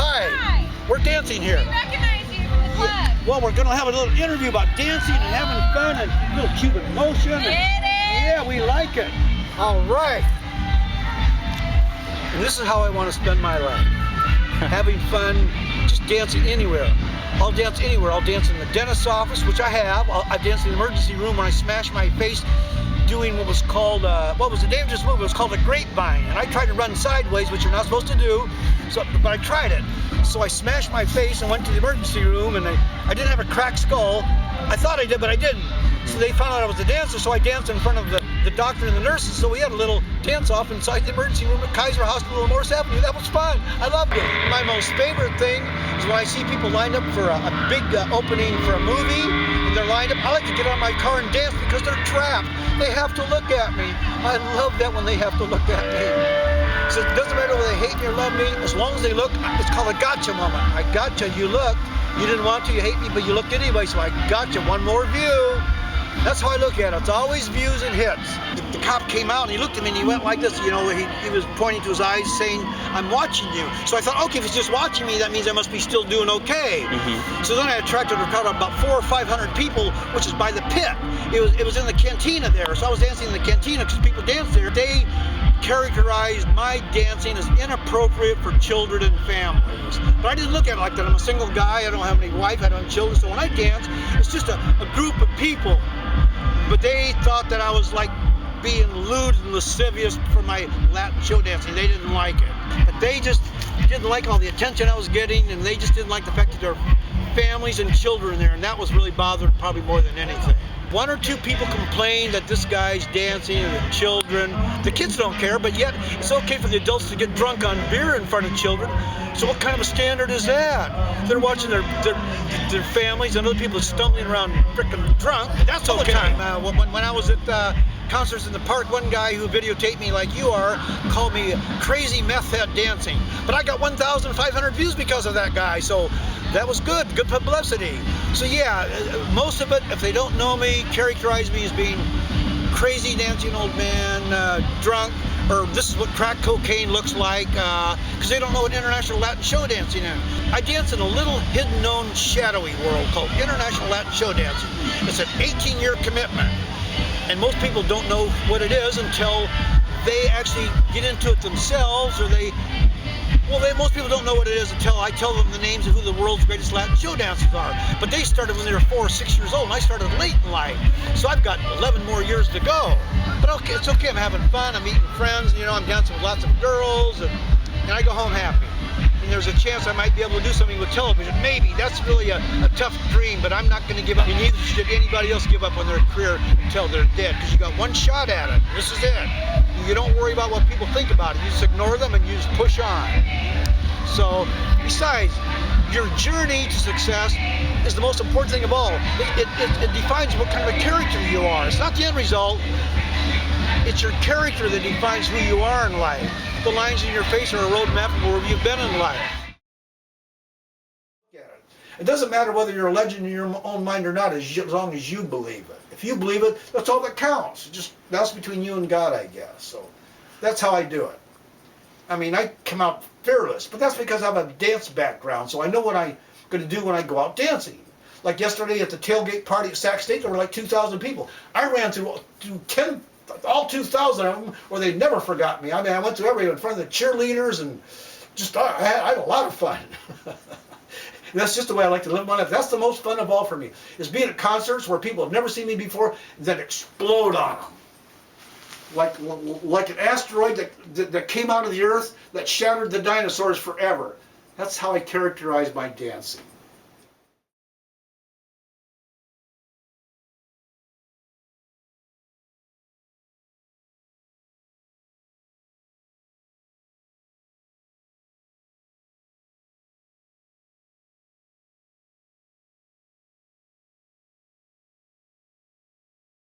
Hi. Hi. We're dancing here. We recognize you from the club. Well, we're going to have a little interview about dancing and having fun and a little Cuban motion. And, yeah, we like it. All right. And this is how I want to spend my life. Having fun, just dancing anywhere. I'll dance anywhere. I'll dance in the dentist's office, which I have. I danced in the emergency room when I smashed my face doing what was called, what was a dangerous move. It was called a grapevine. And I tried to run sideways, which you're not supposed to do, but I tried it. So I smashed my face and went to the emergency room, and I didn't have a cracked skull. I thought I did, but I didn't. So they found out I was a dancer, so I danced in front of the doctor and the nurses. So we had a little dance-off inside the emergency room at Kaiser Hospital on Morris Avenue. That was fun. I loved it. My most favorite thing is when I see people lined up for a big opening for a movie, and they're lined up. I like to get out of my car and dance because they're trapped. They have to look at me. I love that when they have to look at me. So it doesn't matter whether they hate me or love me, as long as they look. It's called a gotcha moment. I gotcha, you looked. You didn't want to, you hate me, but you looked anyway, so I gotcha, one more view. That's how I look at it. It's always views and hits. The cop came out and he looked at me and he went like this, you know, he was pointing to his eyes saying, I'm watching you. So I thought, okay, if he's just watching me, that means I must be still doing okay. So then I attracted a crowd of about 400 or 500 people, which is by the pit. It was in the cantina there. So I was dancing in the cantina because people dance there. They characterized my dancing as inappropriate for children and families. But I didn't look at it like that. I'm a single guy, I don't have any wife, I don't have children, so when I dance, it's just a group of people. But they thought that I was like being lewd and lascivious for my Latin show dancing. They didn't like it. But they just didn't like all the attention I was getting, and they just didn't like the fact that there were families and children there, and that was really bothering probably more than anything. One or two people complain that this guy's dancing and the children. The kids don't care, but yet it's okay for the adults to get drunk on beer in front of children. So what kind of a standard is that? They're watching their families and other people stumbling around frickin' drunk. That's okay. When I was at concerts in the park, one guy who videotaped me like you are called me crazy meth head dancing. But I got 1,500 views because of that guy, so that was good publicity. So yeah, most of it, if they don't know me, characterize me as being crazy dancing old man, drunk, or this is what crack cocaine looks like, because they don't know what international Latin show dancing is. I dance in a little hidden known shadowy world called international Latin show dancing. It's an 18-year commitment, and most people don't know what it is until they actually get into it themselves, or most people don't know what it is until I tell them the names of who the world's greatest Latin show dancers are. But they started when they were 4 or 6 years old, and I started late in life. So I've got 11 more years to go. But okay, it's okay, I'm having fun, I'm meeting friends, you know, I'm dancing with lots of girls, and I go home happy. And there's a chance I might be able to do something with television. Maybe. That's really a tough dream, but I'm not going to give up. And neither should anybody else give up on their career until they're dead, because you got one shot at it. This is it. You don't worry about what people think about it. You just ignore them and you just push on. So, besides, your journey to success is the most important thing of all. It defines what kind of a character you are. It's not the end result. It's your character that defines who you are in life. The lines in your face are a roadmap of where you've been in life. It doesn't matter whether you're a legend in your own mind or not, as long as you believe it. If you believe it, that's all that counts. That's between you and God, I guess. So that's how I do it. I mean, I come out fearless, but that's because I have a dance background, so I know what I'm going to do when I go out dancing. Like yesterday at the tailgate party at Sac State, there were like 2,000 people. I ran through all 2,000 of them, or they never forgot me. I mean, I went through everyone in front of the cheerleaders, and just I had a lot of fun. That's just the way I like to live my life. That's the most fun of all for me, is being at concerts where people have never seen me before, and then explode on them. Like an asteroid that came out of the earth that shattered the dinosaurs forever. That's how I characterize my dancing.